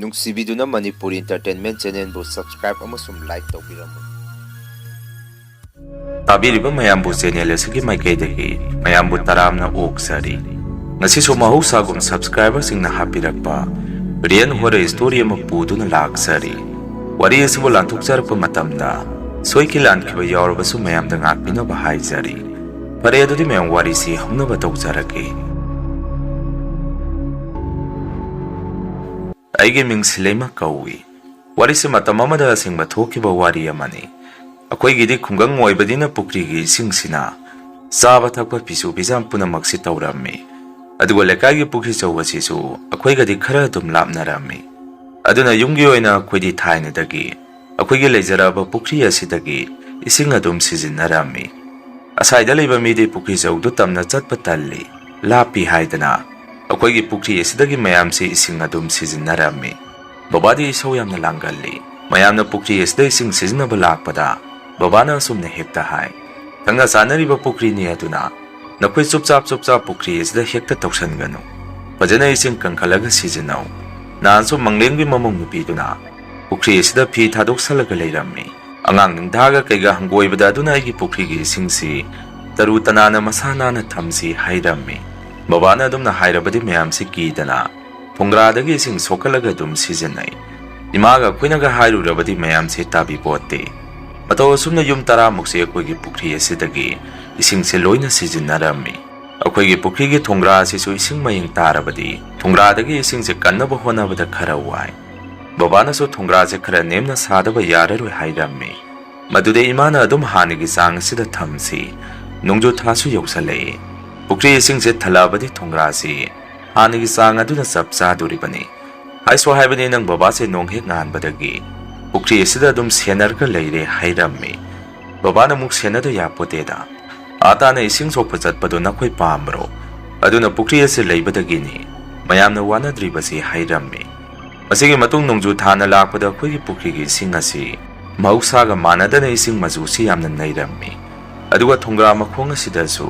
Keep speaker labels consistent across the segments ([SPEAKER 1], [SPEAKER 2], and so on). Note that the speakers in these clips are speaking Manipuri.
[SPEAKER 1] ꯅꯨꯡꯁꯤꯕꯤꯗꯨꯅ ꯃꯅꯤꯄꯨꯔꯤ ꯏꯟꯇꯔꯇꯦꯟꯃꯦꯟ ꯆꯦꯅꯦꯜꯕꯨ ꯁꯕꯁꯀ꯭ꯔꯥꯏꯕ ꯑꯃꯁꯨꯡ ꯂꯥꯏꯛ ꯇꯧꯕꯤꯔꯝꯃꯨ꯫
[SPEAKER 2] ꯇꯥꯕꯤꯔꯤꯕ ꯃꯌꯥꯝꯕꯨ ꯆꯦꯅꯦꯜ ꯑꯁꯤꯒꯤ ꯃꯥꯏꯀꯩꯗꯒꯤ ꯃꯌꯥꯝꯕꯨ ꯇꯔꯥꯝꯅ ꯑꯣꯛꯆꯔꯤ꯫ ꯉꯁꯤꯁꯨ ꯃꯍꯧꯁꯥꯒꯨꯝ ꯁꯕꯁꯀ꯭ꯔꯥꯏꯕꯔꯁꯤꯡꯅ ꯍꯥꯞꯄꯤꯔꯛꯄ ꯔꯤꯌꯦꯜ ꯍꯣꯔꯔ ꯁ꯭ꯇꯣꯔꯤ ꯑꯃ ꯄꯨꯗꯨꯅ ꯂꯥꯛꯆꯔꯤ꯫ ꯋꯥꯔꯤ ꯑꯁꯤꯕꯨ ꯂꯥꯟꯊꯣꯛꯆꯔꯛꯄ ꯃꯇꯝꯗ ꯁꯣꯏꯈꯤ ꯂꯥꯟꯈꯤꯕ ꯌꯥꯎꯔꯕꯁꯨ ꯃꯌꯥꯝꯗ ꯉꯥꯛꯄꯤꯅꯕ ꯍꯥꯏꯖꯔꯤ꯫ ꯐꯔꯦ ꯑꯗꯨꯗꯤ ꯃꯌꯥꯝ ꯋꯥꯔꯤꯁꯤ ꯍꯧꯅꯕ ꯇꯧꯖꯔꯒꯦ꯫ ꯑꯩꯒꯤ ꯃꯤꯡ ꯁꯤꯂꯩꯃ ꯀꯧꯏ꯫ ꯋꯥꯔꯤꯁꯤ ꯃꯇꯝ ꯑꯃꯗ ꯑꯁꯦꯡꯕ ꯊꯣꯛꯈꯤꯕ ꯋꯥꯔꯤ ꯑꯃꯅꯤ꯫ ꯑꯩꯈꯣꯏꯒꯤꯗꯤ ꯈꯨꯡꯒꯪ ꯑꯣꯏꯕꯅꯤꯅ ꯄꯨꯈ꯭ꯔꯤꯒꯤ ꯏꯁꯤꯡꯁꯤꯅ ꯆꯥꯕ ꯊꯛꯄ ꯐꯤꯁꯨ ꯐꯤꯖꯥꯝ ꯄꯨꯝꯅꯃꯛꯁꯤ ꯇꯧꯔꯝꯃꯤ꯫ ꯑꯗꯨꯒ ꯂꯩꯀꯥꯏꯒꯤ ꯄꯨꯈ꯭ꯔꯤ ꯆꯧꯕꯁꯤꯁꯨ ꯑꯩꯈꯣꯏꯒꯗꯤ ꯈꯔ ꯑꯗꯨꯝ ꯂꯥꯞꯅꯔꯝꯃꯤ꯫ ꯑꯗꯨꯅ ꯌꯨꯝꯒꯤ ꯑꯣꯏꯅ ꯑꯩꯈꯣꯏꯗꯤ ꯊꯥꯏꯅꯗꯒꯤ ꯑꯩꯈꯣꯏꯒꯤ ꯂꯩꯖꯔꯕ ꯄꯨꯈ꯭ꯔꯤ ꯑꯁꯤꯗꯒꯤ ꯏꯁꯤꯡ ꯑꯗꯨꯝ ꯁꯤꯖꯤꯟꯅꯔꯝꯃꯤ꯫ ꯑꯁꯥꯏꯗ ꯂꯩꯕ ꯃꯤꯗꯤ ꯄꯨꯈ꯭ꯔꯤ ꯆꯧꯗꯨ ꯇꯝꯅ ꯆꯠꯄ ꯇꯜꯂꯤ, ꯂꯥꯞꯄꯤ ꯍꯥꯏꯗꯅ ꯑꯩꯈꯣꯏꯒꯤ ꯄꯨꯈ꯭ꯔꯤ ꯑꯁꯤꯗꯒꯤ ꯃꯌꯥꯝꯁꯤ ꯏꯁꯤꯡ ꯑꯗꯨꯝ ꯁꯤꯖꯤꯟꯅꯔꯝꯃꯤ꯫ ꯕꯕꯥꯗꯤ ꯏꯁꯧ ꯌꯥꯝꯅ ꯂꯥꯡꯒꯜꯂꯤ꯫ ꯃꯌꯥꯝꯅ ꯄꯨꯈ꯭ꯔꯤ ꯑꯁꯤꯗ ꯏꯁꯤꯡ ꯁꯤꯖꯤꯟꯅꯕ ꯂꯥꯛꯄꯗ ꯕꯕꯥꯅ ꯑꯁꯨꯝꯅ ꯍꯦꯛꯇ ꯍꯥꯏ, "ꯊꯪꯅ ꯆꯥꯅꯔꯤꯕ ꯄꯨꯈ꯭ꯔꯤꯅꯤ ꯑꯗꯨꯅ ꯅꯈꯣꯏ ꯆꯨꯞꯆꯥꯞ ꯄꯨꯈ꯭ꯔꯤ ꯑꯁꯤꯗ ꯍꯦꯛꯇ ꯇꯧꯁꯟꯒꯅꯨ꯫ ꯐꯖꯅ ꯏꯁꯤꯡ ꯀꯟꯈꯠꯂꯒ ꯁꯤꯖꯤꯟꯅꯧ." ꯅꯍꯥꯟꯁꯨ ꯃꯪꯂꯦꯝꯒꯤ ꯃꯃꯧ ꯅꯨꯄꯤꯗꯨꯅ ꯄꯨꯈ꯭ꯔꯤ ꯑꯁꯤꯗ ꯐꯤ ꯊꯥꯗꯣꯛꯁꯜꯂꯒ ꯂꯩꯔꯝꯃꯤ꯫ ꯑꯉꯥꯡ ꯅꯤꯡꯊꯥꯒ ꯀꯩꯒ ꯍꯪꯒꯣꯏꯕꯗ ꯑꯗꯨꯅ ꯑꯩꯒꯤ ꯄꯨꯈ꯭ꯔꯤꯒꯤ ꯏꯁꯤꯡꯁꯤ ꯇꯔꯨ ꯇꯅꯥꯟꯅ ꯃꯁꯥ ꯅꯥꯟꯅ ꯊꯝꯁꯤ ꯍꯥꯏꯔꯝꯃꯤ꯫ ꯕꯕꯥꯅ ꯑꯗꯨꯝꯅ ꯍꯥꯏꯔꯕꯗꯤ ꯃꯌꯥꯝꯁꯤ ꯀꯤꯗꯅ ꯊꯣꯡꯒ꯭ꯔꯥꯗꯒꯤ ꯏꯁꯤꯡ ꯁꯣꯛꯀꯠꯂꯒ ꯑꯗꯨꯝ ꯁꯤꯖꯤꯟꯅꯩ꯫ ꯏꯃꯥꯒ ꯑꯩꯈꯣꯏꯅꯒ ꯍꯥꯏꯔꯨꯔꯕꯗꯤ ꯃꯌꯥꯝꯁꯤ ꯇꯥꯕꯤꯄꯣꯠꯇꯦ꯫ ꯃꯇꯧ ꯑꯁꯨꯝꯅ ꯌꯨꯝ 10ꯃꯨꯛꯁꯦ ꯑꯩꯈꯣꯏꯒꯤ ꯄꯨꯈ꯭ꯔꯤ ꯑꯁꯤꯗꯒꯤ ꯏꯁꯤꯡꯁꯦ ꯂꯣꯏꯅ ꯁꯤꯖꯤꯟꯅꯔꯝꯃꯤ꯫ ꯑꯩꯈꯣꯏꯒꯤ ꯄꯨꯈ꯭ꯔꯤꯒꯤ ꯊꯣꯡꯒ꯭ꯔꯥ ꯑꯁꯤꯁꯨ ꯏꯁꯤꯡ ꯃꯌꯦꯡ ꯇꯥꯔꯕꯗꯤ ꯊꯣꯡꯒ꯭ꯔꯥꯗꯒꯤ ꯏꯁꯤꯡꯁꯦ ꯀꯟꯅꯕ ꯍꯣꯠꯅꯕꯗ ꯈꯔ ꯋꯥꯏ꯫ ꯕꯕꯥꯅꯁꯨ ꯊꯣꯡꯒ꯭ꯔꯥꯁꯦ ꯈꯔ ꯅꯦꯝꯅ ꯁꯥꯗꯕ ꯌꯥꯔꯔꯣꯏ ꯍꯥꯏꯔꯝꯃꯤ꯫ ꯃꯗꯨꯗ ꯏꯃꯥꯅ ꯑꯗꯨꯝ ꯍꯥꯟꯅꯒꯤ ꯆꯥꯡ ꯑꯁꯤꯗ ꯊꯝꯁꯤ, ꯅꯣꯡꯖꯨ ꯊꯥꯁꯨ ꯌꯧꯁꯜꯂꯛꯏ, ꯄꯨꯈ꯭ꯔꯤ ꯏꯁꯤꯡꯁꯦ ꯊꯜꯂꯛꯑꯕꯗꯤ ꯊꯣꯡꯒ꯭ꯔꯥꯁꯤ ꯍꯥꯟꯅꯒꯤ ꯆꯥꯡ ꯑꯗꯨꯅ ꯆꯞ ꯆꯥꯗꯣꯔꯤꯕꯅꯤ꯫ ꯍꯥꯏꯁꯨ ꯍꯥꯏꯕꯅꯤ ꯅꯪ ꯕꯕꯥꯁꯦ ꯅꯣꯡ ꯍꯦꯛ ꯉꯥꯟꯕꯗꯒꯤ ꯄꯨꯈ꯭ꯔꯤ ꯑꯁꯤꯗ ꯑꯗꯨꯝ ꯁꯦꯟꯅꯔꯒ ꯂꯩꯔꯦ ꯍꯥꯏꯔꯝꯃꯤ꯫ ꯕꯕꯥꯅ ꯑꯃꯨꯛ ꯁꯦꯟꯅꯗ ꯌꯥꯄꯣꯠꯇꯦꯗ, ꯇꯥꯅ ꯏꯁꯤꯡ ꯁꯣꯛꯄ ꯆꯠꯄꯗꯣ ꯅꯈꯣꯏ ꯄꯥꯝꯕ꯭ꯔꯣ? ꯑꯗꯨꯅ ꯄꯨꯈ꯭ꯔꯤ ꯑꯁꯤ ꯂꯩꯕꯗꯒꯤꯅꯤ ꯃꯌꯥꯝꯅ ꯋꯥꯅꯗ꯭ꯔꯤꯕꯁꯤ ꯍꯥꯏꯔꯝꯃꯤ꯫ ꯃꯁꯤꯒꯤ ꯃꯇꯨꯡ ꯅꯣꯡꯖꯨ ꯊꯥꯅ ꯂꯥꯛꯄꯗ ꯑꯩꯈꯣꯏꯒꯤ ꯄꯨꯈ꯭ꯔꯤꯒꯤ ꯏꯁꯤꯡ ꯑꯁꯤ ꯃꯍꯧꯁꯥꯒ ꯃꯥꯟꯅꯗꯅ ꯏꯁꯤꯡ ꯃꯆꯨꯁꯤ ꯌꯥꯝꯅ ꯅꯩꯔꯝꯃꯤ꯫ ꯑꯗꯨꯒ ꯊꯣꯡꯒ꯭ꯔꯥ ꯃꯈꯣꯡ ꯑꯁꯤꯗꯁꯨ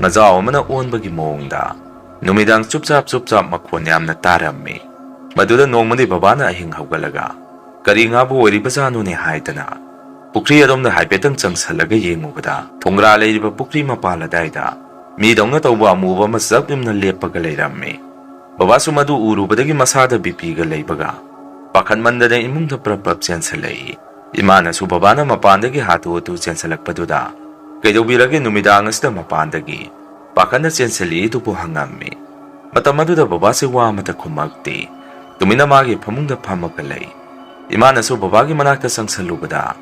[SPEAKER 2] ꯉꯖꯥꯎ ꯑꯃꯅ ꯑꯣꯟꯕꯒꯤ ꯃꯑꯣꯡꯗ ꯅꯨꯃꯤꯗꯥꯡ ꯆꯨꯞꯆꯥꯞ ꯃꯈꯣꯟ ꯌꯥꯝꯅ ꯇꯥꯔꯝꯃꯤ꯫ ꯃꯗꯨꯗ ꯅꯣꯡꯃꯗꯤ ꯕꯕꯥꯅ ꯑꯍꯤꯡ ꯍꯧꯒꯠꯂꯒ ꯀꯔꯤ ꯉꯥꯕꯨ ꯑꯣꯏꯔꯤꯕꯖꯥꯠꯅꯣꯅꯦ ꯍꯥꯏꯗꯅ ꯄꯨꯈ꯭ꯔꯤ ꯑꯗꯣꯝꯗ ꯍꯥꯏꯐꯦꯠꯇꯪ ꯆꯪꯁꯜꯂꯒ ꯌꯦꯡꯉꯨꯕꯗ ꯊꯣꯡꯒ꯭ꯔꯥ ꯂꯩꯔꯤꯕ ꯄꯨꯈ꯭ꯔꯤ ꯃꯄꯥꯟ ꯑꯗꯥꯏꯗ ꯃꯤꯗꯧꯅ ꯇꯧꯕ ꯑꯃꯨꯕ ꯑꯃ ꯆꯞ ꯌꯨꯝꯅ ꯂꯦꯞꯄꯒ ꯂꯩꯔꯝꯃꯤ꯫ ꯕꯕꯥꯁꯨ ꯃꯗꯨ ꯎꯔꯨꯕꯗꯒꯤ ꯃꯁꯥꯗ ꯕꯤꯄꯤꯒ ꯂꯩꯕꯒ ꯄꯥꯈꯠꯃꯟꯗꯅ ꯏꯃꯨꯡꯗ ꯄ꯭ꯔꯞ ꯆꯦꯟꯁꯜꯂꯛꯏ꯫ ꯏꯃꯥꯅꯁꯨ ꯕꯕꯥꯅ ꯃꯄꯥꯟꯗꯒꯤ ꯍꯥꯊꯨ ꯆꯦꯟꯁꯜꯂꯛꯄꯗꯨꯗ ꯀꯩꯗꯧꯕꯤꯔꯒꯦ ꯅꯨꯃꯤꯗꯥꯡ ꯑꯁꯤꯗ ꯃꯄꯥꯟꯗꯒꯤ ꯄꯥꯈꯠꯅ ꯆꯦꯟꯁꯜꯂꯛꯏꯗꯨꯕꯨ ꯍꯪꯉꯝꯃꯤ꯫ ꯃꯇꯝ ꯑꯗꯨꯗ ꯕꯕꯥꯁꯦ ꯋꯥ ꯑꯃꯇ ꯈꯨꯝꯃꯛꯇꯦ, ꯇꯨꯃꯤꯟꯅ ꯃꯥꯒꯤ ꯐꯃꯨꯡꯗ ꯐꯝꯃꯒ ꯂꯩ꯫ ꯏꯃꯥꯅꯁꯨ ꯕꯕꯥꯒꯤ ꯃꯅꯥꯛꯇ ꯆꯪꯁꯜꯂꯨꯕꯗ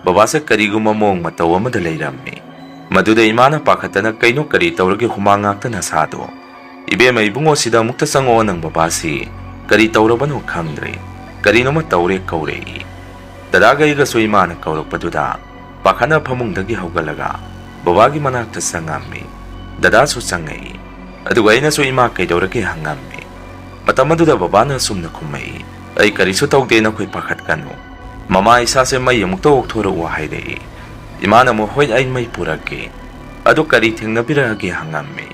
[SPEAKER 2] ꯕꯕꯥꯁꯦ ꯀꯔꯤꯒꯨꯝꯕ ꯃꯑꯣꯡ ꯃꯇꯧ ꯑꯃꯗ ꯂꯩꯔꯝꯃꯤ꯫ ꯃꯗꯨꯗ ꯏꯃꯥꯅ ꯄꯥꯈꯠꯇꯅ, "ꯀꯩꯅꯣ ꯀꯔꯤ ꯇꯧꯔꯒꯦ ꯍꯨꯃꯥꯡ ꯉꯥꯛꯇ ꯅꯁꯥꯗꯣ? ꯏꯕꯦꯝꯃ ꯏꯕꯨꯡꯉꯣ ꯁꯤꯗ ꯑꯃꯨꯛꯇ ꯆꯪꯉꯛꯑꯣ, ꯅꯪ ꯕꯕꯥꯁꯤ ꯀꯔꯤ ꯇꯧꯔꯕꯅꯣ ꯈꯪꯗ꯭ꯔꯦ, ꯀꯔꯤꯅꯣꯃ ꯇꯧꯔꯦ" ꯀꯧꯔꯛꯏ꯫ ꯗꯗꯥꯒ ꯑꯩꯒꯁꯨ ꯏꯃꯥꯅ ꯀꯧꯔꯛꯄꯗꯨꯗ ꯄꯥꯈꯠꯅ ꯐꯃꯨꯡꯗꯒꯤ ꯍꯧꯒꯠꯂꯒ ꯕꯕꯥꯒꯤ ꯃꯅꯥꯛꯇ ꯆꯪꯉꯝꯃꯤ꯫ ꯗꯗꯥꯁꯨ ꯆꯪꯉꯛꯏ꯫ ꯑꯗꯨꯒ ꯑꯩꯅꯁꯨ ꯏꯃꯥ ꯀꯩꯗꯧꯔꯒꯦ ꯍꯪꯉꯝꯃꯤ꯫ ꯃꯇꯝ ꯑꯗꯨꯗ ꯕꯕꯥꯅ ꯑꯁꯨꯝꯅ ꯈꯨꯝꯃꯛꯏ, "ꯑꯩ ꯀꯔꯤꯁꯨ ꯇꯧꯗꯦ, ꯅꯈꯣꯏ ꯄꯥꯈꯠꯀꯅꯨ꯫ ꯃꯃꯥ ꯏꯁꯥꯁꯦ ꯃꯩ ꯑꯃꯨꯛꯇ ꯑꯣꯛꯊꯣꯔꯛꯎ" ꯍꯥꯏꯔꯛꯏ꯫ ꯏꯃꯥꯅ ꯑꯃꯨꯛ, "ꯍꯣꯏ ꯑꯩ ꯃꯩ ꯄꯨꯔꯛꯀꯦ꯫ ꯑꯗꯨ ꯀꯔꯤ ꯊꯦꯡꯅꯕꯤꯔꯛꯑꯒꯦ?" ꯍꯪꯉꯝꯃꯤ꯫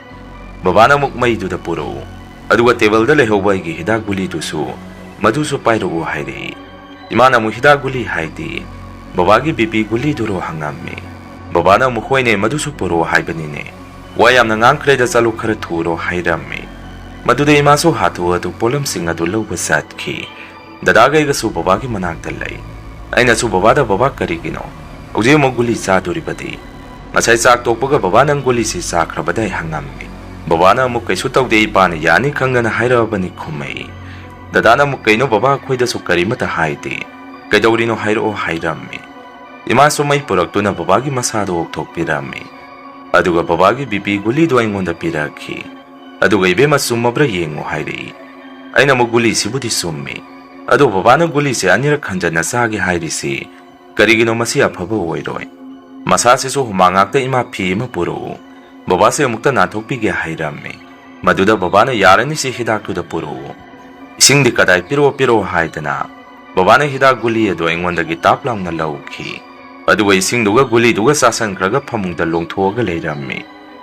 [SPEAKER 2] ꯕꯕꯥꯅ ꯑꯃꯨꯛ, "ꯃꯩꯗꯨꯗ ꯄꯨꯔꯛꯎ, ꯑꯗꯨꯒ ꯇꯦꯕꯜꯗ ꯂꯩꯍꯧꯕ ꯑꯩꯒꯤ ꯍꯤꯗꯥꯛ ꯒꯨꯂꯤꯗꯨꯁꯨ ꯃꯗꯨꯁꯨ ꯄꯥꯏꯔꯛꯎ" ꯍꯥꯏꯔꯛꯏ꯫ ꯏꯃꯥꯅ ꯑꯃꯨꯛ, "ꯍꯤꯗꯥꯛ ꯒꯨꯂꯤ ꯍꯥꯏꯗꯤ ꯕꯕꯥꯒꯤ ꯕꯤꯄꯤ ꯒꯨꯂꯤꯗꯨꯔꯣ?" ꯍꯪꯉꯝꯃꯤ꯫ ꯕꯕꯥꯅ ꯑꯃꯨꯛ, "ꯍꯣꯏꯅꯦ, ꯃꯗꯨꯁꯨ ꯄꯨꯔꯛꯑꯣ ꯍꯥꯏꯕꯅꯤꯅꯦ, ꯋꯥ ꯌꯥꯝꯅ ꯉꯥꯡꯈ꯭ꯔꯦꯗ, ꯆꯠꯂꯨ ꯈꯔ ꯊꯨꯔꯣ" ꯍꯥꯏꯔꯝꯃꯤ꯫ ꯃꯗꯨꯗ ꯏꯃꯥꯁꯨ ꯍꯥꯊꯨ ꯄꯣꯠꯂꯝꯁꯤꯡ ꯑꯗꯨ ꯂꯧꯕ ꯆꯠꯈꯤ꯫ ꯗꯗꯥꯒ ꯑꯩꯒꯁꯨ ꯕꯕꯥꯒꯤ ꯃꯅꯥꯛꯇ ꯂꯩ꯫ ꯑꯩꯅꯁꯨ ꯕꯕꯥꯗ, "ꯕꯕꯥ ꯀꯔꯤꯒꯤꯅꯣ ꯍꯧꯖꯤꯛ ꯑꯃꯨꯛ ꯒꯨꯂꯤ ꯆꯥꯗꯣꯔꯤꯕꯗꯤ? ꯉꯁꯥꯏ ꯆꯥꯛ ꯇꯣꯛꯄꯒ ꯕꯕꯥ ꯅꯪ ꯒꯨꯂꯤꯁꯤ ꯆꯥꯈ꯭ꯔꯕꯗꯥꯏ" ꯍꯪꯉꯝꯃꯤ꯫ ꯕꯕꯥꯅ ꯑꯃꯨꯛ, "ꯀꯩꯁꯨ ꯇꯧꯗꯦ, ꯏꯄꯥꯅ ꯌꯥꯅꯤ ꯈꯪꯗꯅ ꯍꯥꯏꯔꯛꯑꯕꯅꯤ" ꯈꯨꯝꯃꯛꯏ꯫ ꯗꯗꯥꯅ ꯑꯃꯨꯛ, "ꯀꯩꯅꯣ ꯕꯕꯥ, ꯑꯩꯈꯣꯏꯗꯁꯨ ꯀꯔꯤꯃꯠꯇ ꯍꯥꯏꯗꯦ, ꯀꯩꯗꯧꯔꯤꯅꯣ ꯍꯥꯏꯔꯛꯑꯣ" ꯍꯥꯏꯔꯝꯃꯤ꯫ ꯏꯃꯥꯁꯨ ꯃꯩ ꯄꯨꯔꯛꯇꯨꯅ ꯕꯕꯥꯒꯤ ꯃꯁꯥꯗ ꯑꯣꯛꯊꯣꯛꯄꯤꯔꯝꯃꯤ꯫ ꯑꯗꯨꯒ ꯕꯕꯥꯒꯤ ꯕꯤꯄꯤ ꯒꯨꯂꯤꯗꯨ ꯑꯩꯉꯣꯟꯗ ꯄꯤꯔꯛꯈꯤ꯫ ꯑꯗꯨꯒ, "ꯏꯕꯦꯝꯃ ꯆꯨꯝꯃꯕ꯭ꯔꯥ ꯌꯦꯡꯉꯨ" ꯍꯥꯏꯔꯛꯏ꯫ ꯑꯩꯅ ꯑꯃꯨꯛ, "ꯒꯨꯂꯤꯁꯤꯕꯨꯗꯤ ꯆꯨꯝꯃꯤ, ꯑꯗꯣ ꯕꯕꯥꯅ ꯒꯨꯂꯤꯁꯦ ꯑꯅꯤꯔꯛ ꯍꯟꯖꯟꯅ ꯆꯥꯒꯦ ꯍꯥꯏꯔꯤꯁꯤ ꯀꯔꯤꯒꯤꯅꯣ? ꯃꯁꯤ ꯑꯐꯕ ꯑꯣꯏꯔꯣꯏ. ꯃꯁꯥꯁꯤꯁꯨ ꯍꯨꯃꯥꯡ ꯉꯥꯛꯇ ꯏꯃꯥ ꯐꯤ ꯑꯃ ꯄꯨꯔꯛꯎ, ꯕꯕꯥꯁꯦ ꯑꯃꯨꯛꯇ ꯅꯥꯟꯊꯣꯛꯄꯤꯒꯦ" ꯍꯥꯏꯔꯝꯃꯤ꯫ ꯃꯗꯨꯗ ꯕꯕꯥꯅ, "ꯌꯥꯔꯅꯤ, ꯁꯤ ꯍꯤꯗꯥꯛꯇꯨꯗ ꯄꯨꯔꯛꯎ, ꯏꯁꯤꯡꯗꯤ ꯀꯗꯥꯏ ꯄꯤꯔꯛꯑꯣ ꯍꯥꯏꯗꯅ" ꯕꯕꯥꯅ ꯍꯤꯗꯥꯛ ꯒꯨꯂꯤ ꯑꯗꯨ ꯑꯩꯉꯣꯟꯗꯒꯤ ꯇꯥꯞ ꯂꯥꯎꯅ ꯂꯧꯈꯤ꯫ ꯑꯗꯨꯒ ꯏꯁꯤꯡꯗꯨꯒ ꯒꯨꯂꯤꯗꯨꯒ ꯆꯥꯁꯟꯈ꯭ꯔꯒ ꯐꯃꯨꯡꯗ ꯂꯣꯡꯊꯣꯛꯑꯒ ꯂꯩꯔꯝꯃꯤ꯫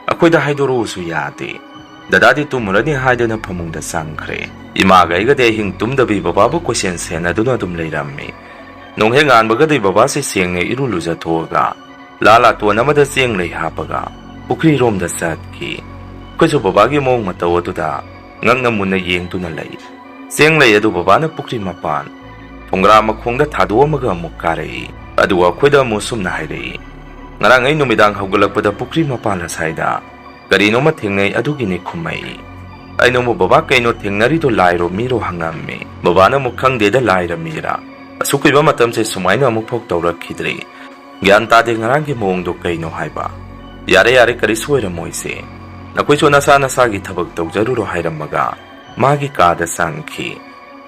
[SPEAKER 2] ꯑꯩꯈꯣꯏꯗ ꯍꯥꯏꯗꯣꯔꯛꯎꯁꯨ ꯌꯥꯗꯦ꯫ Dadadi tumurani haidana phamungda sangkhre. Imaga igade hing tumdabi bababu question senaduna dum leirammi. Nongheng anbagadi babasi siengne iru luja thoga. Lala to namada sieng lei hapaga. Pukri romda satki. Koisu babagi mong mataw aduda. Ngangna muna yeng tuna lei. Sieng lei adu babana pukri mapan. Thonggra Makhong da thaduamaga amuk karei. Aduwa khoida musum na hairei. Ngarang ay numidang haugalakpada pukri mapan la saida. Karino mathingnay adugini khumai. Ay mo baba kaino thingnari do lairo miro hangammi. Babana mukhang deda laira mira. Asukiba matam se sumaina amukphok tawrakhidri. Gyan tade ngarang gi mong do kaino haiba. Yare kari soira moise. Nakoiso nasa nasagi thabak tawjaruro hairamaga. Magi kada sangki.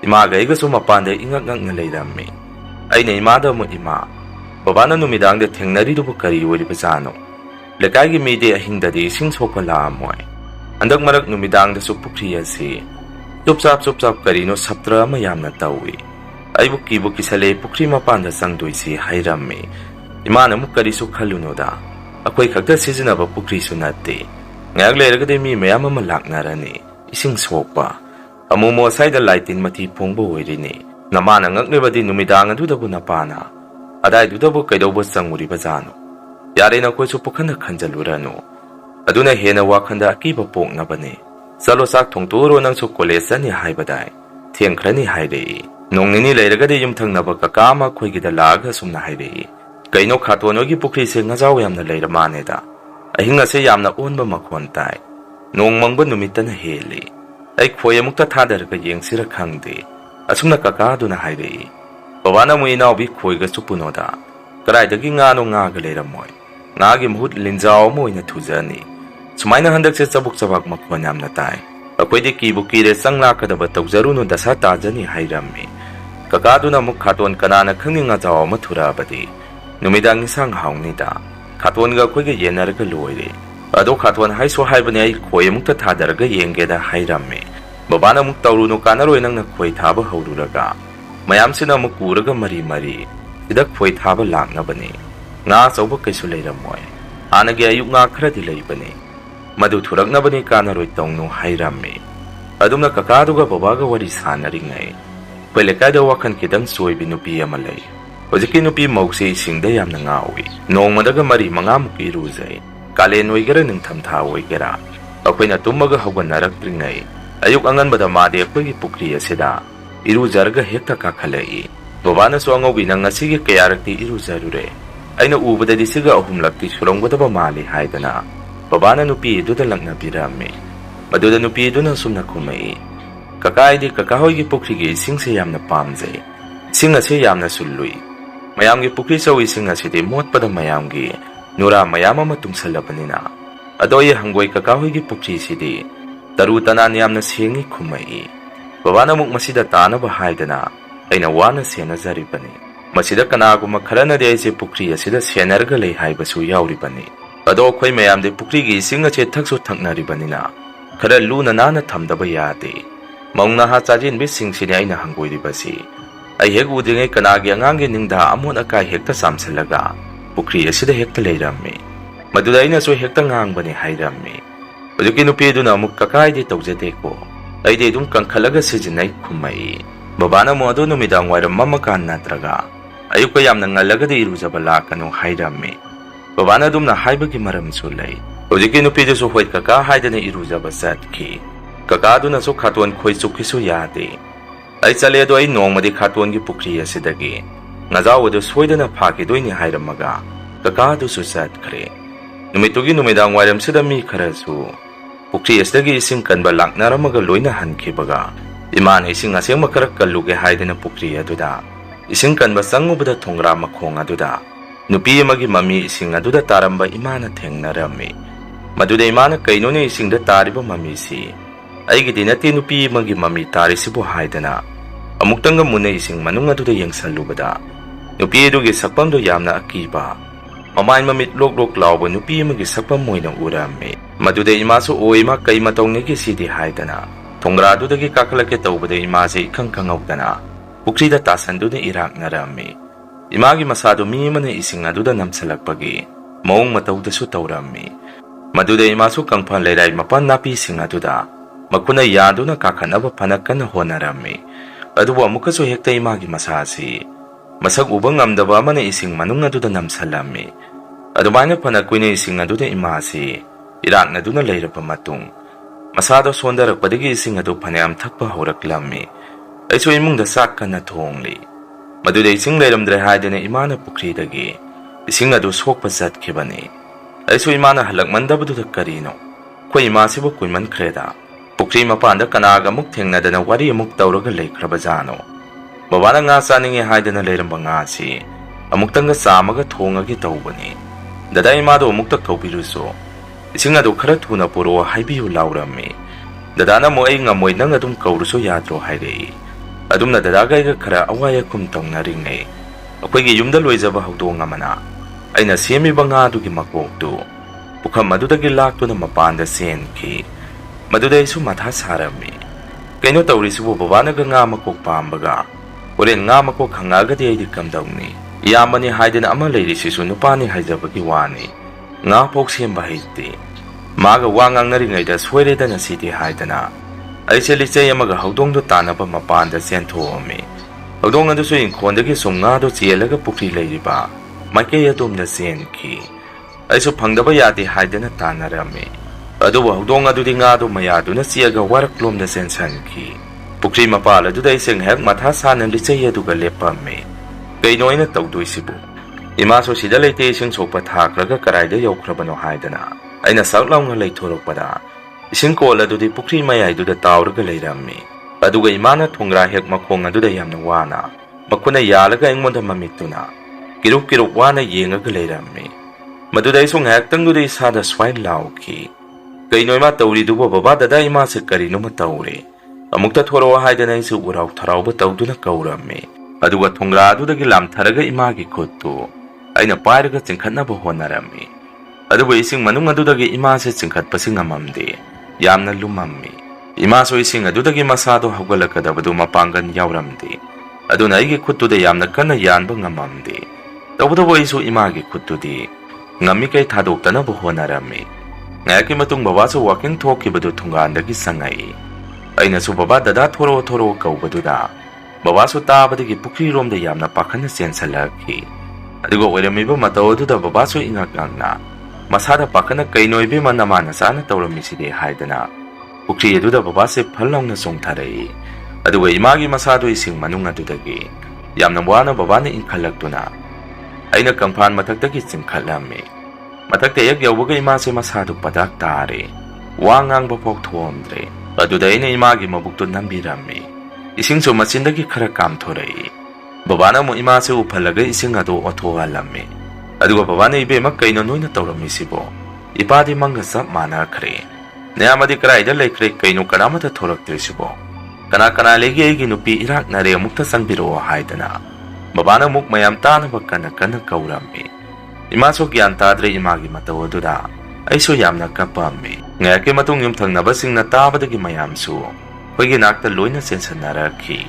[SPEAKER 2] Imaga igaso mapanda ingak-ngak na leirammi. Ay na imada mo ima. Babana numidang de thingnari do bukari wari bazano. Lekagi mide ahingdadi sing sokpa laamoy. Andak marak numidang da supukriya si. Supsap karino saptra mayam na tawi. Ay buki sale pukri mapanda sangdoy si hayrammi. Imana mukari sukhaluno da. Ako'y kagda sizinaba pukri sunati. Ngayag leragade mi mayama malak narani. Ising sokpa. Amumo asayda laitin mati pongbo wirini. Namana ngagnibadi numidang adudabu napana. Aday dudabu kaidobo sanguri bazano. Yare na koisu pukanda kanjalurano. Aduna hena wakanda akiba pong nabane. Salo sak tongturo nang su kolesa ni haibadai. Tiangkrani hairei. Nong nini lairagade yumthang naba kakama koigida laga sumna hairei. Kaino khatonogi pukri se ngazaw yamna lairamane da. Ahinga se yamna onba makhontai. Nong mangba numitana heli. Ay khoya mukta thadaraga yengsira khangde. Asumna kakaduna hairei. Babana mu inaw bi khoiga supunoda. Karaidagi ngano ngaga leiramoy. Ngagi mahut linjaw mo ina thujani. Sumaina handak se sabuk sabak makhon yamna tai. Akoidi kibukire sangla kadaba tawjaruno dasa tajani hairammi. Kakaduna muk khaton kanana khangni ngajaw ma thurabadi. Numidang isang haungnida. Khaton ga khoiga yenaraga loire. Ado khaton haiso haibane ay khoy mukta thadaraga yengeda hairammi. Babana muk tawruno kanaro inang na khoy thaba haururaga. Mayam sina muk kuraga mari. Ida khoy thaba lakna bani. Nga sauba kaisu leiramoy. Anagi ayuk nga khradi leibani. Madu thurakna bani kanaro itongno hairammi. Adumna kakaduga babaga wari sanaringay. Pelekada wakan kidang soy binupi amalay. Hojiki nupi mauksi isingda yamna ngawi. Nong madaga mari mangamuk iruzay. Kalen waigara ng tamtha waigara. Ako'y natumaga hawan narakringay. Ayuk angan bada madi ako'y ipukriya sida. Irujarga hekta kakalai. Babana so angawi nang nasige kayarakti irujarure. Ay naubada di siga ahumlakti surong bada mali haidana. Babana nupi duda lang nabirami. Maduda nupi duna sumna kumai. Kakay di kakahoy gipukrigi sing siyam na pamzay. Sing siyam na suluy. Mayam gipukri sa wising asiti muat pada mayam gi. Nura mayama matung salabanina. Adoy hanggoy kakahoy gipukri sidi. Darutanan yam na siyengi kumai. Babana muk masida tana bahaydana. Ay nawana siyana zaribani. Masida kanago makharana di ay si pukri asida siyanarga lay haybasu yawribani. Ado ko'y mayam di pukri gi singa che takso taknaribanina. Kara luna nana tamdaba yate. Maung naha chajin bis sing sini ay nahanggoy ribasi. Ay hek udingay kanagi angangi ningda amon akay hekta samsalaga. Pukri asida hekta layrammi. Maduday na so hekta ngangbani hayrammi. Paduki nupido na mukakay di tawjate ko. Ay di dum kangkalaga sijinay kumai. Babana mo ado numidang wairam mamakan natraga. Ayuk kayam na ngalaga di iruzabala kanong hayrammi. Babana dum na haybagi maram sulay. Paduki nupido so huwait kakahayda na iruzabasat ki. Kakado na so katuan ko'y sukiso yate. Ay saledo ay nong madi katuan gi pukri asidagi. Ngazaw ado soyda na pakidoy ni hayramaga. Kakado susat kare. Numitugi numidang wairam sidami karasu. Pukri asidagi ising kanba laknaramaga loy na hankibaga. Iman ising asyang makarak kaluge hayda na pukri aduda. Ising kanba sango bada Thonggra Makhong aduda. Nupi magi mami ising aduda taramba imana teng narami. Maduda imana kaino ni ising da tariba mami si. Ay giti nati nupi magi mami tari si buhay na. Amuktang muna ising manung aduda yang salubada. Nupi idugi sakpam do yam na akiba. Mamain mamit lok laubo nupi magi sakpam moy ng urami. Maduda imaso o ima kay matong nigi sidi haydana. Thonggra dudagi kakalaki taubada imasi ikang kangawdana. Pukri da tasan do ni irak na rami. Imagi masado mima na ising aduda namsalagpagi. Maong mataw da su tawrami. Maduda imasu kangpan leirai mapan napi sing aduda makuna yaduna kakhanaba phana kana honarami. Adubu amukasu hekta imagi masasi masak uba ngamdaba amana ising manung aduda namsalami. Adumaina phana kuina ising aduda imasi iraknaduna leirapa matung masado sondarakpadagi ising adu phanayam thakpa horaklami. Aisu imungda sak kana thongli. Maduda ising leiramdre haidana imana pukridagi ising adu sokpa chatkibani. Aisu imana halakmandabaduda karino khoi imasibu kuiman khreda. Pukri mapanda kanaga muk thengnadana wari amuk tawraga leikrabajano. Babana nga chaninge haidana leiramba nga si amuktanga chamaga thongagi tawbani. Dada imado amukta kaubiruso ising adu khara thuna puro haibiyu laurami. Dadana mo ai ngamoi nang adum kauruso yadro hairei. Adumna dadaga iga khara awaya kum tawnaringne. Akoigi yumda loijaba hawdong amana aina semiba nga adugi makoktu pukham adudagi laktuna mapanda senki. Maduda isu matha sarami. Kaino tawrisubu babanaga nga makok pambaga. Oren nga makok hangagadi aidi kamdawni. Yamani haidana ama leirisisu nupani haijabagi wani. Nga pok semba haiti. Maga wangang naringayda swireda na siti haidana. Aise lichay amaga hawdongdo tanaba mapanda sentuomi. Hawdong adusu inkondagi sumngado chielaga pukri leiriba. Maikay atumna senki. Aisu pangdaba yadi haidana tanarami. Adubu hawdong adudi ngado mayaduna siyaga waraklom na sensanki. Pukri mapala aduda iseng hek matha sanan lichay aduga lepami. Kaino ina tawduisibu. Imaso sida leite iseng sokpa thakraga karayda yaukrabano haidana. Aina saklaw nga leithorokpada. Iseng kola adudi pukri mayay duda tawraga leirami. Aduga imana Thonggra hek Makhong aduda yamna wana. Makuna yalaga ingmonda mamituna. Kiruk wana yengaga leirami. Maduda isong hek tangduda isada swine lauki. Kaino ima tawridubo baba dada ima se karino matawri. Amukta thoro haidana isu uraw tharawba tawduna kaurami. Aduga Thonggra adudagi lamtharaga imagi khuttu aina pairaga chingkhatnaba honarami. Aduba ising manung adudagi ima se chingkhatpasi ngamamde yamna lumammi. Imaso ising adudagi masado hawgalakadabadu mapangan yawramde. Aduna aigi khuttuda yamna kanna yanba ngamamde. Tawdabo isu imagi khuttudi ngami kai thadoktanaba honarami. Ngayaki matung babaso walking thokibadu thungandagi sangai. Aina su baba dada thoro kaubaduda babaso tabadagi pukri romda yamna pakhana sensalaki. Aduga oiramiba matawaduda babaso ingakangna masada pakhana kainoibe manamana sana tawramiside haidana. Pukri aduda babase phalongna songtharai. Aduga imagi masado ising manung adudagi yamna wana babana inkhalakduna aina kangphan mathaktagi chingkhatlami. Matakta yak yawbaga imase masado padak tare wangang bapok thomdre. Aduda ina imagi mabukto nambirami. Ising so masindagi khara kamthorai. Babana mo imase uphalaga ising ado othohalami. Aduga babana ibema kaino noina tawramisibo ipadi manga sap mana khre. Nayamadi karaida laikre kaino kanamata thoraktisibo. Kana legi aigi nupi irak nare amukta sangbiro haidana. Babana muk mayam tanaba kana kaurami. Imaso gyan tadre imagi matawaduda aiso yamna kapami. Ngayake matung yumthangnaba singna tabadagi mayamsu hoigi nakta loina sensanaraki.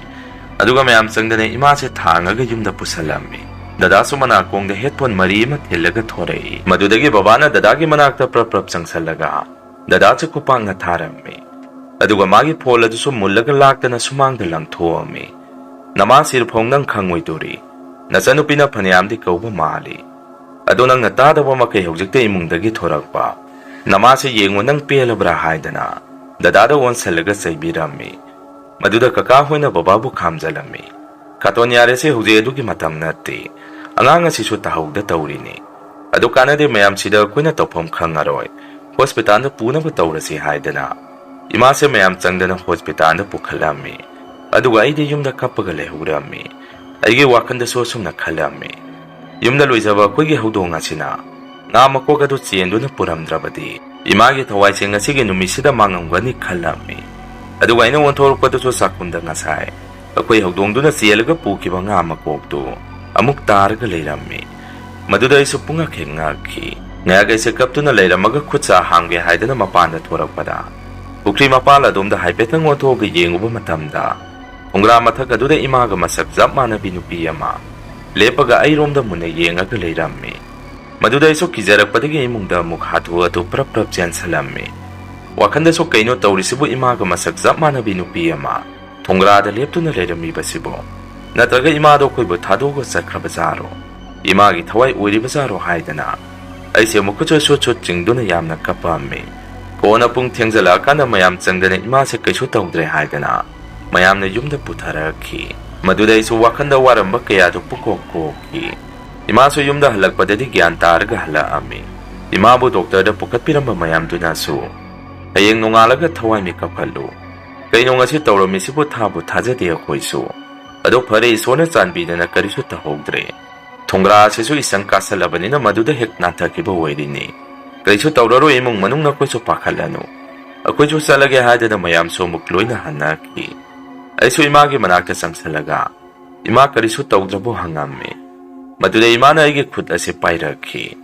[SPEAKER 2] Aduga mayam sangdane imase thangaga yumda pusalami. Dadasu manakongda headphone mari ima thillaga thorai. Madudagi babana dadagi manakta prap sangsallaga dadacha kupanga tharami. Aduga magi phol adusu mullaga laktana sumangda langthoami. Nama sirphong nang khangoi nasanupina phanayamdi kauba mali. Adu nang natadaba makai hojikta imungdagi thorakpa. Namase yengo nang pelabra haidana dadada wonsalaga saibirami. Maduda kaka hoina bababu khamjalami. Katon yare se huje adugi matam natti angang asisu tahawda tawrini. Adu kanade mayam sida kuina topom khangaroi hospital da puna ba tawrasi haidana. Imase mayam changdana hospital da pukhalami. Aduga aidi yumda kappaga lehurami. Aigi wakanda so sumna khalami. Yumda loizaba koigi hawdong asina nga makokadu chienduna puramdrabadi imagi thawai senga sige numisida mangamgani khalami. Aduga ina wonthorukpadasu sakunda ngasai akoi hawdongduna chielaga pukiba nga makoktu amuk targa leirami. Maduda isu punga khengaki ngaga ise kaptuna leiramaga khutsa hangge haidana mapanda thorakpada. Pukri mapala domda haipetang wothoga yenguba matamda Thonggra mathak aduda imaga masak jap manabi nupi ama lepaga airomda muna yengaga leirami. Maduda iso kijarakpadagi imungda amuk hatu atu prap chensalammi. Wakanda so kaino taurisibu imaga masak zap manabi nupi ama Thonggrada leptuna leirambibasibo natraga imado koibu thadoga sakhrabazaro imagi thawai oiribazaro haidana aise mukucho so chingduna yamna kapammi kona pung thengjala kana mayam changdana imase kaisu tawdre haidana mayamna yumda putharakhi maduda isu wakanda waramba kayadu pukokki imaso yumda halakpadadi gyan targa hala ami imabu doctor da pukatpiramba mayam dunasu Ayeng nongalaga thawai mi kaphalu kaino ngasi tawramisibu thabu thajade akoisu ado phare isona chanbidana karisu tahogdre Thonggra sesu isang kasalabani maduda hek nathakiba oirini kaisu tawraro imung manung na koisu pakhalanu akoisu salage hadana mayam so mukloina hanaki aisu imagi manakta samsalaga ima karisu tawdrabu hangamme maduda imana aige khut ase pairakhi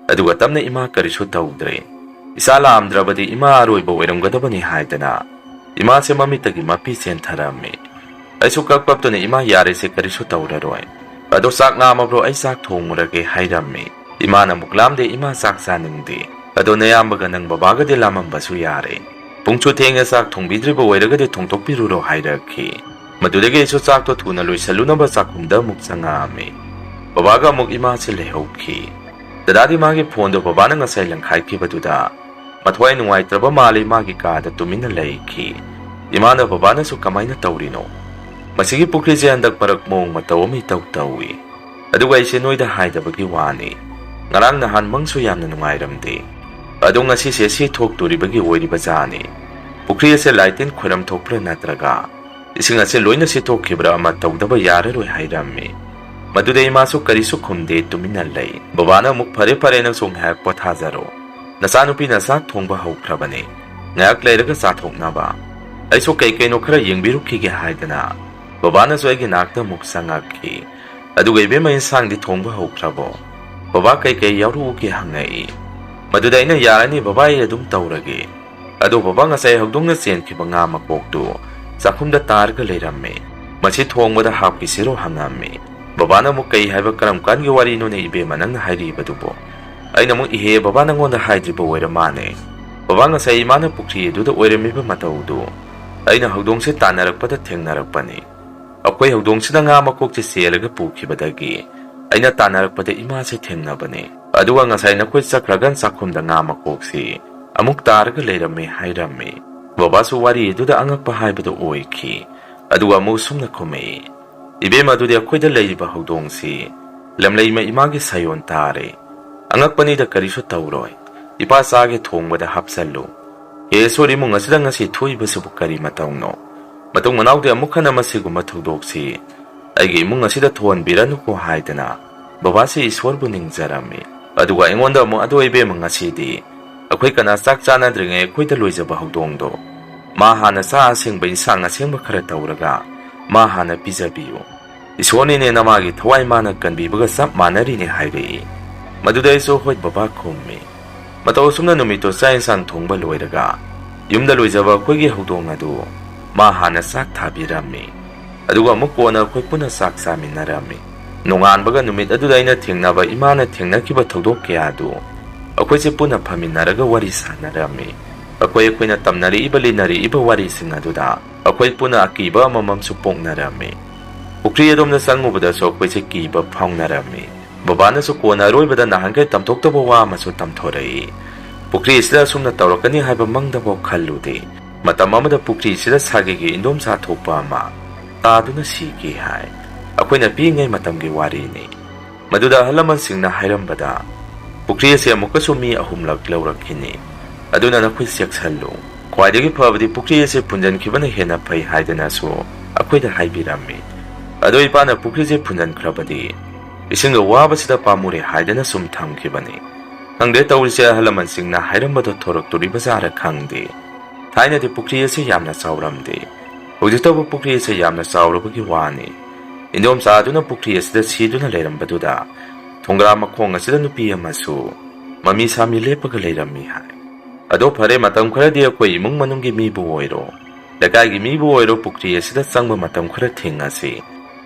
[SPEAKER 2] aduga tamna ima karisu tawdre Isala amdrabadi ima aroiba oiramgadabani haidana ima se mamitagi mapi sentharami aisu kakpaptuna ima yare se karisu tawraroi ado sak ngamabro ai sak thongmurage hairami imana muklamde ima sak saningde ado nayambaga nang babaga de lamambasu yare pungchu thenga sak thongbidriba oiragade thongtokpiruro hairakhi madudage isu sak to thuna loisalunaba sakhumda muksangami babaga muk ima se lehokhi dadadi magi phone do babana ngasai langkhai kibaduda Mathwai nungai traba mali magi kada tumina leikhi imana babana su kamaina tawrino masigi pukri je andak parak mong matawami tawtawi aduga ise noida haidabagi wani ngarang nahan mangsu yamna nungai ramde adu ngasi se si thok turibagi oiriba jani pukri ase laitin khoram thokpra natraga ising ase loina si thok khibra ama tawdaba yare roi hairammi madude imasu karisu khumde tumina lei babana muk phare na song hak pothajaro Nasanupi na sak thongba haukrabane ngayak leiraga sathoknaba aiso kaino khara yengbirukhi haidana babana so agi nakta muksangakhi aduga ibe mai sangdi thongba haukrabo baba kai yauru ki hangai maduda ina yarani baba ye adum tawrage adu baba ngasai hagdungna senkhiba nga makoktu sakhumda targa leiramme machi thongbada hapki siro hangamme babana mukai haiba karam kangi wari no ne ibe manang hairi badubo aina mu ihe baba nangonda haidriba oiramane baba ngasai imana pukri eduda oiramiba mataudu aina hagdongse tanarakpada thengnarakpani akoi hagdongsina nga makokche selaga pukhibadagi aina tanarakpada imase thengnabane aduga ngasai nakoi sakragan sakhumda nga makokse amuk targa leirame hairame baba su wari eduda angakpa haibadu oikhi aduga mu sumna khome ibe madudi akoida leiriba hagdongse lamleima image sayon tare Angakpani da karisu tawroi ipa sage thongbada hapsallu e sori mu ngasida ngasi thoiba sabu kari matawno matung manawde amukhana masiguma thudoksi aige mu ngasida thon biranu ko haidana babasi iswar bu ningjarami aduga ingonda mu adoibe mu ngasidi akhoi kana sak chana dringe khoida loijaba hawdongdo ma hana sa asengba insang asengba khara tawraga ma hana pijabiyo isoni ne namagi thwai mana kanbibaga sap manari ne haire Maduda iso hoi baba khummi mataw sumna numito sa insang thongba loiraga yumda loijaba khoigi hawdong adu ma hana sak thabirammi aduga mukona khoi puna sak saminarami nonganbaga numit aduda ina thengnaba imana thengnakiba thodok kya adu akhoi se puna phaminaraga wari sanarami akhoi tamnari ibalinari iba wari sing aduda akhoi puna akiba mamam su poknarami pukri adomna sangubada so akhoi se kiba phawnarami Babana su kona roibada nahangai tamtokta bawa masu tamthorei pukri sida sumna tawrakani haiba mangdabo khallude matam amada pukri sida sagege indom sa thokpa ama taduna sigi hai akoina pingai matamgi wari ni maduda halaman singna hairambada pukri se amukasu mi ahumlak lawrakhini aduna nakhoi seksallu khwaidagi phabadi pukri se punjan khibana hena phai haidana su akoida haibirami adoi pana pukri se punjan khrabadi Ising wabasida pamure haidana sum thamkhibani khangde tawrise halaman singna hairambado thorak turi bazara khangde thaina de pukri ase yamna chawramde hojitabu pukri ase yamna chawrabagi wani indom saaduna pukri ase da siduna leirambaduda Thonggra Makhong asida nupi amasu mami sami lepaga leirammi hai ado phare matam khara de koi imung manunggi mi bu oiro lakai gi mi bu oiro pukri asida changba matam khara thengase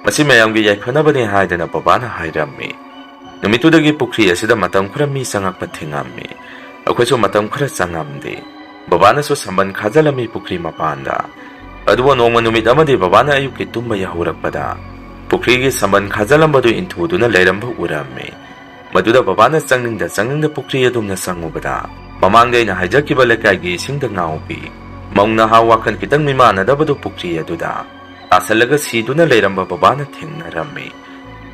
[SPEAKER 2] Masi mayamgi yaifanabani haidana babana hairammi Numitudagi pukri asida matam khara mi sangakpa thingami. Akhoi matam khara changamde. Babana so samban khajalami pukri mapanda. Aduwa nongma numit amadi babana ayuki tumba yahurakpada. Pukri gi samban khajalambadu intuduna leiramba urame. Maduda babana changningsda pukri adumna sangubada. Mamangda ina haijakiba lekaigi isingda ngaupi. Maungna ha wakan kitang mimanadabadu pukri aduda. Asalaga siduna leiramba babana thengnarame.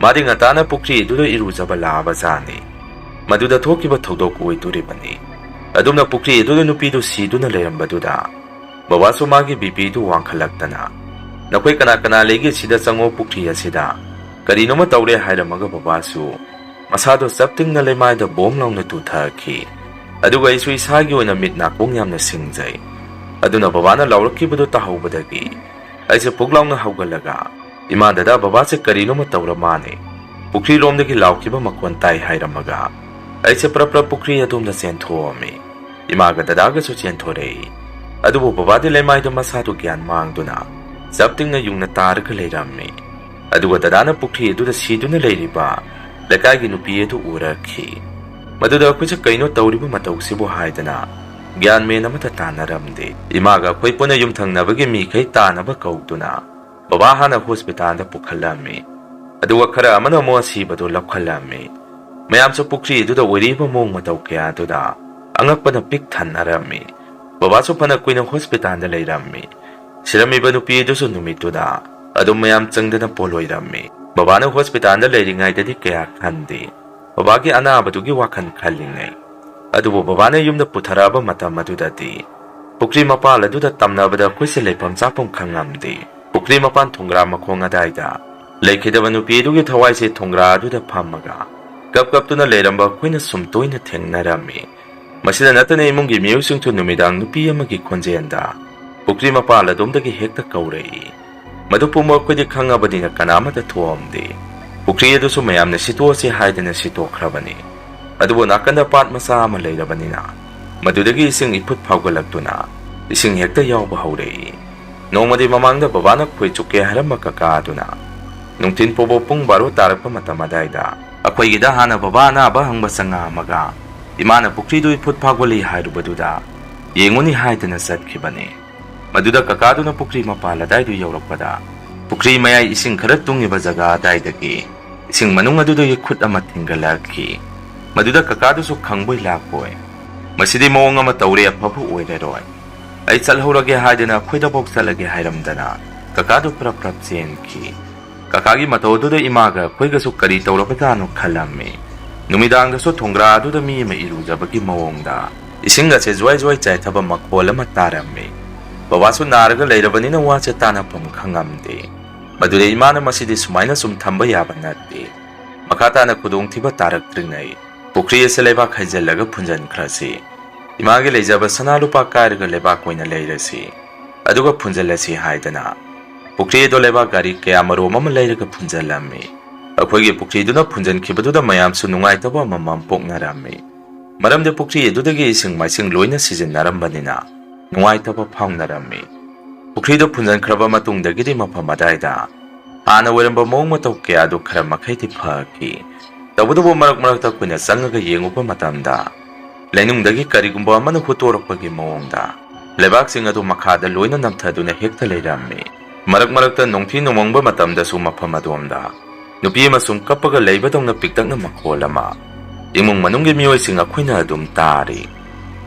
[SPEAKER 2] Madi ngatana pukri aduda irujaba labazani. Maduda thokiba thodok oiduribani. Adumna pukri aduda nupidu siduna leirambaduda. Babasu magi bipidu wangkhalaktana. Nakoi kana legi sida chango pukri asida. Karinoma tawre hairamaga babasu. Masado saptingna lemaida bom launa tuthaki. Aduga isu isagi oina mit nakong yamna singjai. Aduna babana laurakibudu tahawbadagi. Aise puklauna hawgalaga. Imadada babase karinoma tawramane. Pukri romdagi laukiba makwantai hairamaga. Aise prapra pukri adumna senthoame. Imaga dadaga su senthorei. Adubu babadi lemaida masado gyan mangduna. Saptingna yungna targa leirame. Aduga dadana pukri aduda siduna leiriba. Lakaigi nupi edu urakhi. Maduda akhoi kaino tawriba matausibu haidana. Gyan me namata tanaramde. Imaga akhoi puna yumthangnabagi mikhai tanaba kauduna. Baba hana hospitalda pukhalame. Aduga khara amana mo asibadu lapkhalame. Mayamsa pukri aduda wariba mong matau kaya aduda. Angakpada pik thanarame. Baba so pana kuina hospitalda leirame. Siramiba nupi edu so numituda. Adum mayam changdana poloirame. Babana hospitalda leiringaidadi kaya khande. Babagi anabadugi wakhan khalingai. Adubu babana yumda putharaba matam adudadi. Pukri mapal aduda tamnabada kuise leipam chapam khangamde. Pukri mapan Thonggra Makhong adaida. Leikidaba nupi edugi thawaise Thonggra aduda phammaga. Kaptuna leiramba kuina sumtoina thengnarame. Masida natana imungi miyusingtu numidang nupi amagi khonjenda. Pukri mapal adumdagi hekta kaurei. Madupuma akhoi khangabadina kanamata thuamde. Pukri adusu mayamna sitosi haidana sitokhrabani. Adubu nakanda pat masa ama leirabanina. Madudagi ising iput phawgalaktuna. Ising hekta yawba haurei. Nongmadi mamangda babana khoi chukke haramba kaka aduna. Nungtin pobo pung baro tarakpa matamadaida. Akhoi gida hana babana aba hangba sanga amaga. Imana pukri du iput phawgali hairubaduda. Yenguni haidana satkibani. Maduda kakaduna pukri mapala daidu yawrakpada. Pukri mayai ising khara tungiba jaga daidagi. Ising manung aduda yakhut ama thingalaki. Maduda kakadu su khangboi lakoi. Masidi mawong ama tawre apabu oireroi. Ai chalhorage haidana khoida bok chalage hairamdana. Kakadu prap chenki. Kakagi matoduda imaga khoiga su kari tawrapatano khalame. Numidangda su Thonggra aduda mi ma irujabagi mawongda. Isinga se jwai chaithaba makhola ma tarame. Babasu naraga leirabanina wacha tanapam khangamde. Maduda imana masidi sumaina sum thamba yaba natte. Makatana kudong thiba taraktringai. Pukri ase lebak haijallaga phunjan khrasi. Image leijaba sanalupa kairaga lebak oina leirasi. Aduga phunjalasi haidana. Pukri do lebak gari kaya marom ama leiraga phunjalame. Akhoigi pukri duna phunjan khibaduda mayam su nungaitaba mamam poknarame. Maramde pukri edudagi ising maising loina sijinnarambanina. Nungaitaba phawnarame. Pukri do phunjan khraba matungdagiri mafam adaida. Hana weramba mawng matau kaya do khara makhaiti phaki. Tabudubu marak kuina changaga yenguba matamda. Lainungdagi karigumba amana hutorakpagi mawongda. Lebaksing adu makhada loina namthaduna hekta leirame. Marakta nongthi nomongba matamda su mafam adomda. Nupi amasung kappaga leibadongna piktakna makholama. Imung manunggi miyoising akhoina adum tari.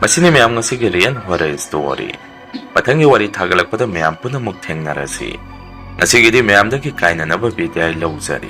[SPEAKER 2] Masini mayam ngasigi riyan horror story. Mathangi wari thagalakpada mayam punamuk thengnarasi. Ngasigidi mayamdagi kainanaba video lauzari.